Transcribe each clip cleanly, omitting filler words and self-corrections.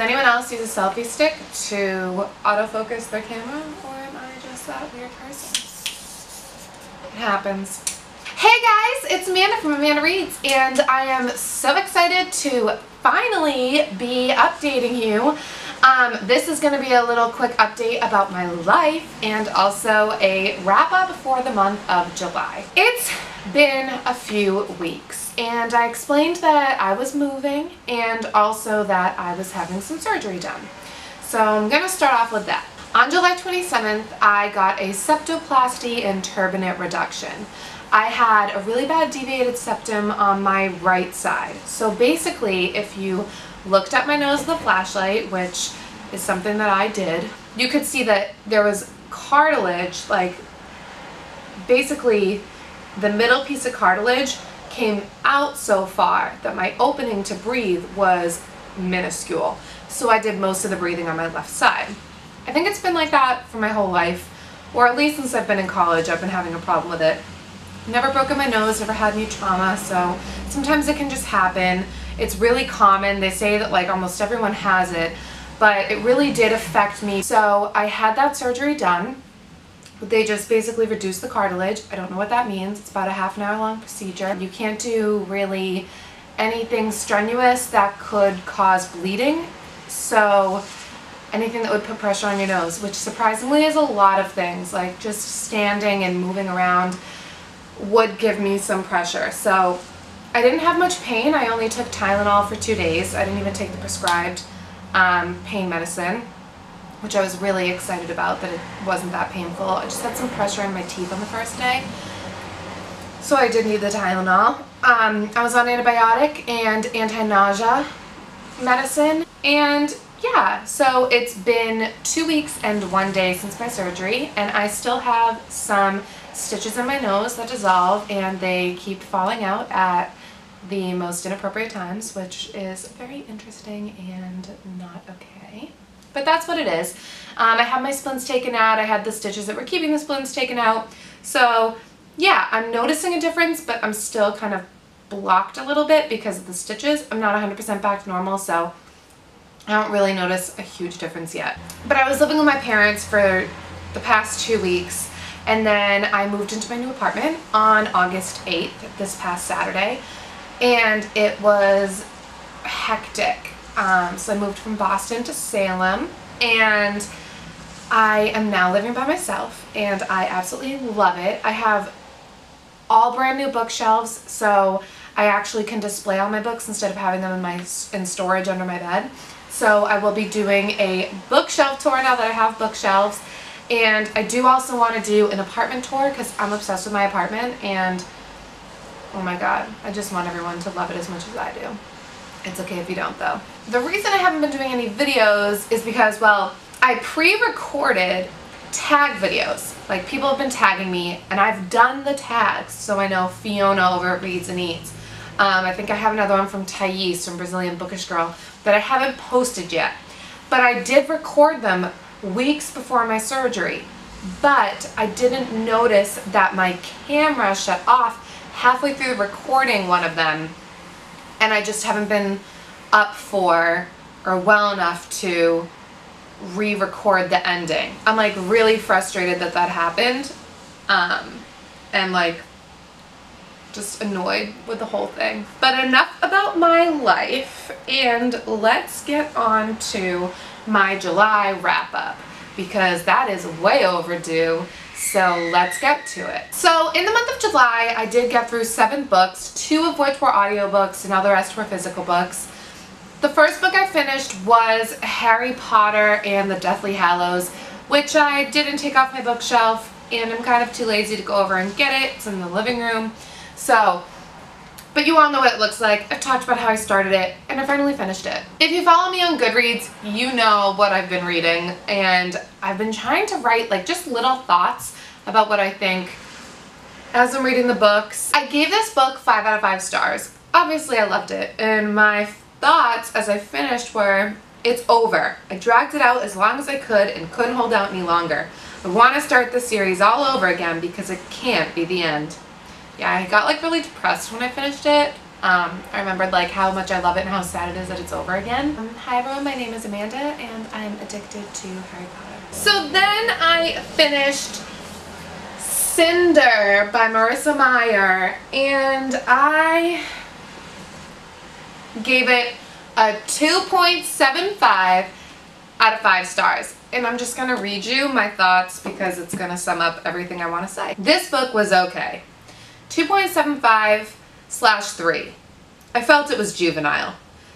anyone else use a selfie stick to autofocus their camera, or am I just that weird person? It happens. Hey guys, it's Amanda from AmandaReads, and I am so excited to finally be updating you. This is going to be a little quick update about my life and also a wrap up for the month of July. It's been a few weeks and I explained that I was moving and also that I was having some surgery done. So I'm going to start off with that. On July 27th, I got a septoplasty and turbinate reduction. I had a really bad deviated septum on my right side. So basically, if you looked at my nose with a flashlight, which is something that I did, you could see that there was cartilage, like basically the middle piece of cartilage came out so far that my opening to breathe was minuscule. So I did most of the breathing on my left side. I think it's been like that for my whole life, or at least since I've been in college, I've been having a problem with it. Never broken my nose, never had any trauma, so sometimes it can just happen. It's really common. They say that like almost everyone has it, but it really did affect me. So I had that surgery done. They just basically reduced the cartilage. I don't know what that means. It's about a half-an-hour long procedure. You can't do really anything strenuous that could cause bleeding. So anything that would put pressure on your nose, which surprisingly is a lot of things, like just standing and moving around would give me some pressure. So I didn't have much pain. I only took Tylenol for 2 days. I didn't even take the prescribed pain medicine, which I was really excited about that it wasn't that painful. I just had some pressure in my teeth on the first day, so I did need the Tylenol. I was on antibiotic and anti-nausea medicine, and yeah, so it's been 2 weeks and 1 day since my surgery, and I still have some stitches in my nose that dissolve and they keep falling out at the most inappropriate times, which is very interesting and not okay. But that's what it is. I had my splints taken out. I had the stitches that were keeping the splints taken out. So yeah, I'm noticing a difference, but I'm still kind of blocked a little bit because of the stitches. I'm not 100% back to normal, so I don't really notice a huge difference yet. But I was living with my parents for the past 2 weeks, and then I moved into my new apartment on August 8th, this past Saturday, and it was hectic. So I moved from Boston to Salem, and I am now living by myself, and I absolutely love it. I have all brand new bookshelves, so I actually can display all my books instead of having them in storage under my bed. So I will be doing a bookshelf tour now that I have bookshelves. And I do also want to do an apartment tour because I'm obsessed with my apartment, and oh my god, I just want everyone to love it as much as I do. It's okay if you don't though. The reason I haven't been doing any videos is because, well, I pre-recorded tag videos. Like, people have been tagging me and I've done the tags, so I know Fiona over at Reads and Eats. I think I have another one from Thais from Brazilian Bookish Girl that I haven't posted yet. But I did record them weeks before my surgery, but I didn't notice that my camera shut off halfway through recording one of them, and I just haven't been up for or well enough to re-record the ending. I'm like really frustrated that that happened, and like just annoyed with the whole thing. But enough about my life, and let's get on to my July wrap-up, because that is way overdue, so let's get to it. So in the month of July, I did get through 7 books, 2 of which were audiobooks and all the rest were physical books. The first book I finished was Harry Potter and the Deathly Hallows, which I didn't take off my bookshelf, and I'm kind of too lazy to go over and get it. It's in the living room. So, but you all know what it looks like. I've talked about how I started it, and I finally finished it. If you follow me on Goodreads, you know what I've been reading, and I've been trying to write like just little thoughts about what I think as I'm reading the books. I gave this book 5 out of 5 stars. Obviously I loved it, and my thoughts as I finished were, it's over. I dragged it out as long as I could and couldn't hold out any longer. I want to start the series all over again because it can't be the end. Yeah, I got like really depressed when I finished it, I remembered like how much I love it and how sad it is that it's over again. Hi everyone, my name is Amanda and I'm addicted to Harry Potter. So then I finished Cinder by Marissa Meyer and I gave it a 2.75 out of 5 stars. And I'm just gonna read you my thoughts because it's gonna sum up everything I want to say. This book was okay. 2.75/3. I felt it was juvenile.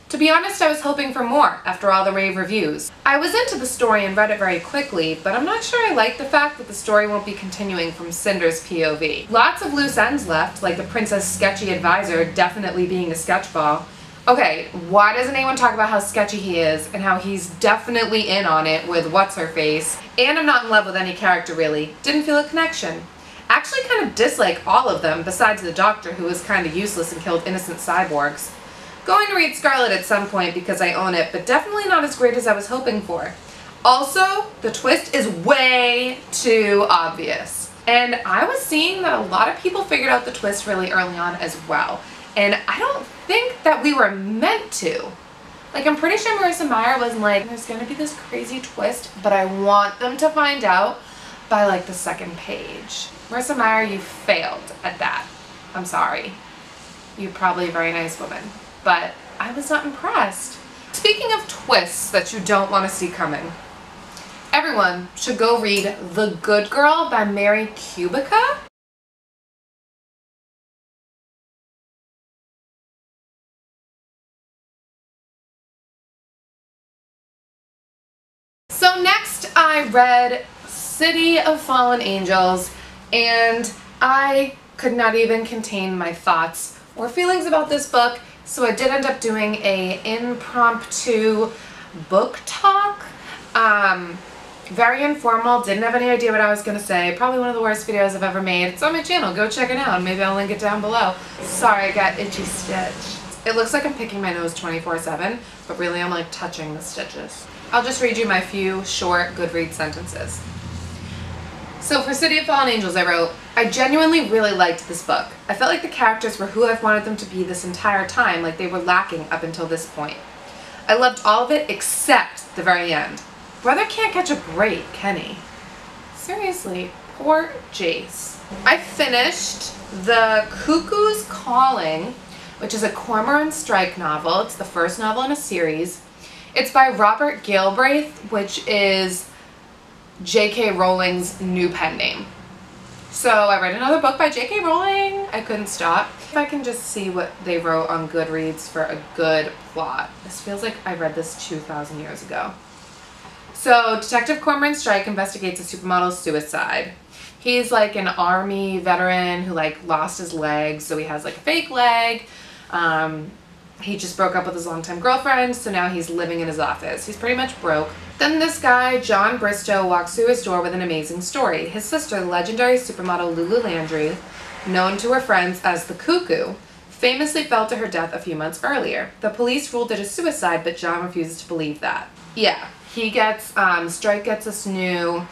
To be honest, I was hoping for more after all the rave reviews. I was into the story and read it very quickly, but I'm not sure I like the fact that the story won't be continuing from Cinder's POV. Lots of loose ends left, like the princess' sketchy advisor definitely being a sketchball. Okay, why doesn't anyone talk about how sketchy he is and how he's definitely in on it with what's-her-face? And I'm not in love with any character really. Didn't feel a connection. Actually kind of dislike all of them besides the doctor who was kind of useless and killed innocent cyborgs. Going to read Scarlet at some point because I own it, but definitely not as great as I was hoping for. Also, the twist is way too obvious. And I was seeing that a lot of people figured out the twist really early on as well. And I don't think that we were meant to. Like, I'm pretty sure Marissa Meyer was like, there's gonna be this crazy twist, but I want them to find out by like the second page. Marissa Meyer, you failed at that. I'm sorry. You're probably a very nice woman, but I was not impressed. Speaking of twists that you don't want to see coming, everyone should go read The Good Girl by Mary Kubica. So next I read City of Fallen Angels and I could not even contain my thoughts or feelings about this book, so I did end up doing a impromptu book talk. Very informal, didn't have any idea what I was going to say. Probably one of the worst videos I've ever made. It's on my channel, go check it out. Maybe I'll link it down below. Sorry, I got itchy stitch. It looks like I'm picking my nose 24/7, but really I'm like touching the stitches. I'll just read you my few short Goodreads sentences. So for City of Fallen Angels I wrote, I genuinely really liked this book. I felt like the characters were who I've wanted them to be this entire time, like they were lacking up until this point. I loved all of it except the very end. Brother can't catch a break, can he? Seriously, poor Jace. I finished The Cuckoo's Calling, which is a Cormoran Strike novel. It's the first novel in a series. It's by Robert Galbraith, which is J.K. Rowling's new pen name. So I read another book by J.K. Rowling. I couldn't stop. If I can just see what they wrote on Goodreads for a good plot. This feels like I read this 2,000 years ago. So Detective Cormoran Strike investigates a supermodel's suicide. He's like an army veteran who like lost his leg, so he has like a fake leg. He just broke up with his longtime girlfriend, so now he's living in his office. He's pretty much broke. Then this guy, John Bristow, walks through his door with an amazing story. His sister, the legendary supermodel Lulu Landry, known to her friends as the Cuckoo, famously fell to her death a few months earlier. The police ruled it a suicide, but John refuses to believe that. Yeah, he gets, Strike gets this new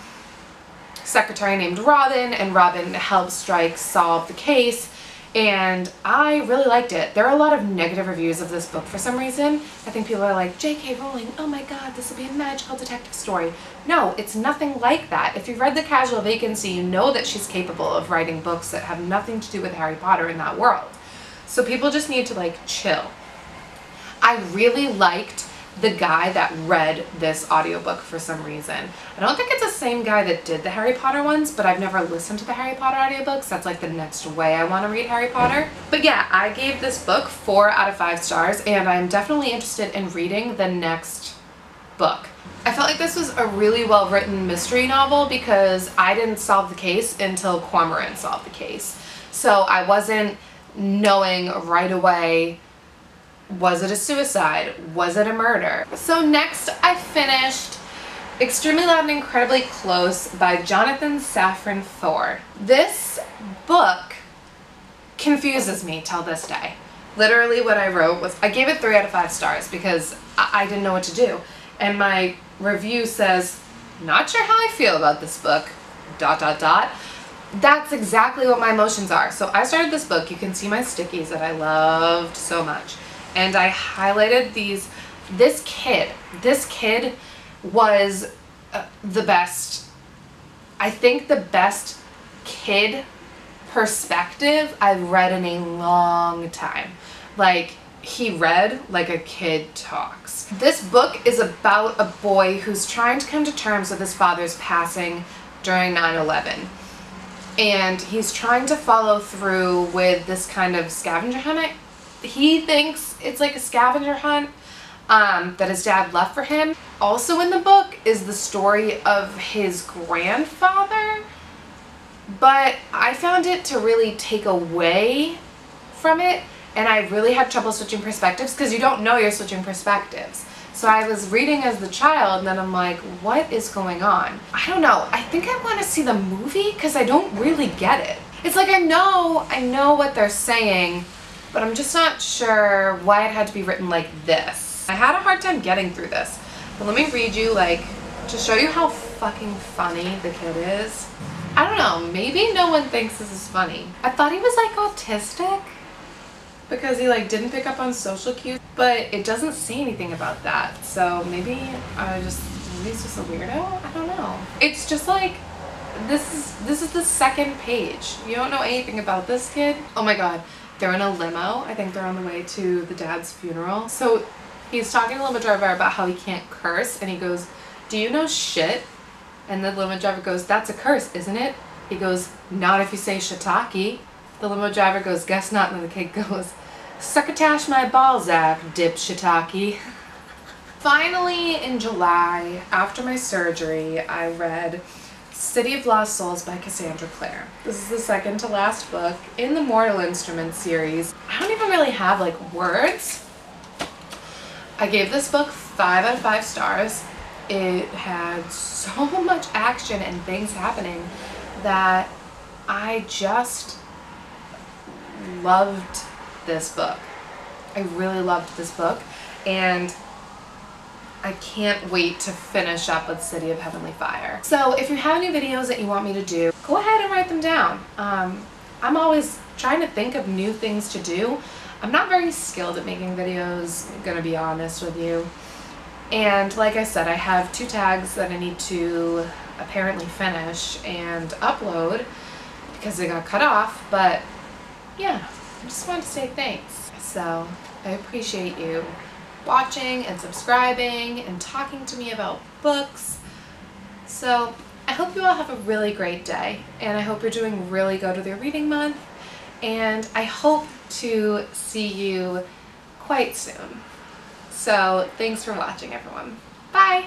secretary named Robin, and Robin helps Strike solve the case. And I really liked it. There are a lot of negative reviews of this book for some reason. I think people are like, J.K. Rowling, oh my god, this will be a magical detective story. No, it's nothing like that. If you've read The Casual Vacancy, you know that she's capable of writing books that have nothing to do with Harry Potter in that world. So people just need to like chill. I really liked the guy that read this audiobook for some reason. I don't think it's the same guy that did the Harry Potter ones, but I've never listened to the Harry Potter audiobooks. That's like the next way I want to read Harry Potter. But yeah, I gave this book 4 out of 5 stars, and I'm definitely interested in reading the next book. I felt like this was a really well written mystery novel because I didn't solve the case until Cormoran solved the case. So I wasn't knowing right away, was it a suicide? Was it a murder? So next I finished Extremely Loud and Incredibly Close by Jonathan Safran Foer. This book confuses me till this day. Literally what I wrote was, I gave it 3 out of 5 stars because I didn't know what to do. And my review says, not sure how I feel about this book, ... that's exactly what my emotions are. So I started this book. You can see my stickies that I loved so much. And I highlighted these. This kid was the best, I think the best kid perspective I've read in a long time. Like, he read like a kid talks. This book is about a boy who's trying to come to terms with his father's passing during 9/11. And he's trying to follow through with this kind of scavenger hunt. He thinks it's like a scavenger hunt that his dad left for him. Also in the book is the story of his grandfather, but I found it to really take away from it, and I really had trouble switching perspectives because you don't know you're switching perspectives. So I was reading as the child, and then I'm like, what is going on? I don't know. I think I want to see the movie because I don't really get it. It's like I know what they're saying, but I'm just not sure why it had to be written like this. I had a hard time getting through this, but let me read you, like, to show you how fucking funny the kid is. I don't know, maybe no one thinks this is funny. I thought he was like autistic because he like didn't pick up on social cues, but it doesn't say anything about that. So maybe he's just a weirdo? I don't know. It's just like, this is the second page. You don't know anything about this kid. Oh my god, they're in a limo. I think they're on the way to the dad's funeral. So he's talking to the limo driver about how he can't curse, and he goes, do you know shit? And the limo driver goes, that's a curse, isn't it? He goes, not if you say shiitake. The limo driver goes, guess not. And then the kid goes, succotash my Balzac, dip shiitake. Finally, in July, after my surgery, I read City of Lost Souls by Cassandra Clare. This is the second to last book in the Mortal Instruments series. I don't even really have like words. I gave this book 5 out of 5 stars. It had so much action and things happening that I just loved this book. I really loved this book, and I can't wait to finish up with City of Heavenly Fire. So if you have any videos that you want me to do, go ahead and write them down. I'm always trying to think of new things to do. I'm not very skilled at making videos, I'm gonna be honest with you. And like I said, I have 2 tags that I need to apparently finish and upload because they got cut off, but yeah, I just wanted to say thanks. So I appreciate you watching and subscribing and talking to me about books. So I hope you all have a really great day, and I hope you're doing really good with your reading month, and I hope to see you quite soon. So thanks for watching, everyone. Bye!